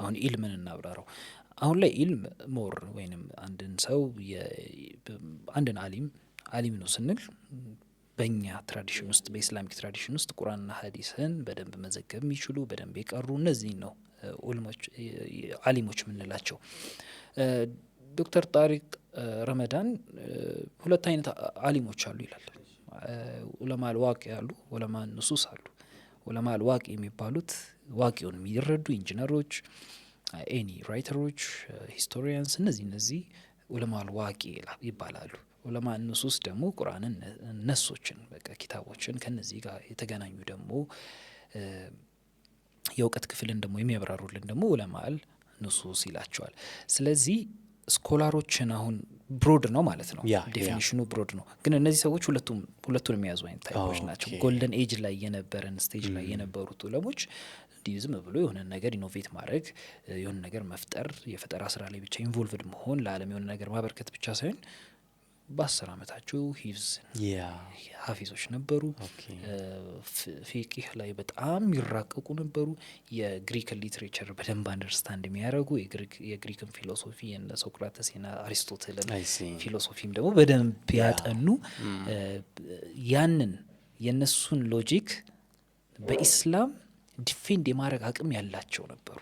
አሁን ኢልምን እናብራራው። አሁን ላይ ኢልም ሞር ወይንም አንድን ሰው አንድን አሊም ነው ስንል በእኛ ትራዲሽን ውስጥ በኢስላሚክ ትራዲሽን ውስጥ ቁርአንና ሀዲስን በደንብ መዘገብ የሚችሉ በደንብ የቀሩ እነዚህን ነው አሊሞች የምንላቸው። ዶክተር ጣሪቅ ረመዳን ሁለት አይነት አሊሞች አሉ ይላል። ዑለማ አልዋቂ አሉ፣ ዑለማ ንሱስ አሉ። ዑለማ አልዋቂ የሚባሉት ዋቂውን የሚረዱ ኢንጂነሮች፣ ኤኒ ራይተሮች፣ ሂስቶሪያንስ እነዚህ ዑለማ አልዋቂ ይባላሉ። ዑለማ ንሱስ ደግሞ ቁርአንን ነሶችን በቃ ኪታቦችን ከነዚህ ጋር የተገናኙ ደግሞ የእውቀት ክፍልን ደግሞ የሚያብራሩልን ደግሞ ዑለማ አል ንሱስ ይላቸዋል። ስለዚህ ስኮላሮችን አሁን ብሮድ ነው ማለት ነው፣ ዴፊኒሽኑ ብሮድ ነው። ግን እነዚህ ሰዎች ሁለቱን የሚያዙ አይነት ታይፖች ናቸው። ጎልደን ኤጅ ላይ የነበረን ስቴጅ ላይ የነበሩት ዑለሞች እንዲህ ዝም ብሎ የሆነ ነገር ኢኖቬት ማድረግ የሆነ ነገር መፍጠር የፈጠራ ስራ ላይ ብቻ ኢንቮልቭድ መሆን ለዓለም የሆነ ነገር ማበርከት ብቻ ሳይሆን በ10 ዓመታቸው ሀፊዞች ነበሩ። ፊቅህ ላይ በጣም ይራቀቁ ነበሩ። የግሪክን ሊትሬቸር በደንብ አንደርስታንድ የሚያደርጉ የግሪክን ፊሎሶፊ የነ ሶክራተስ የነ አሪስቶትልን ፊሎሶፊም ደግሞ በደንብ ያጠኑ ያንን የነሱን ሎጂክ በኢስላም ዲፌንድ የማድረግ አቅም ያላቸው ነበሩ።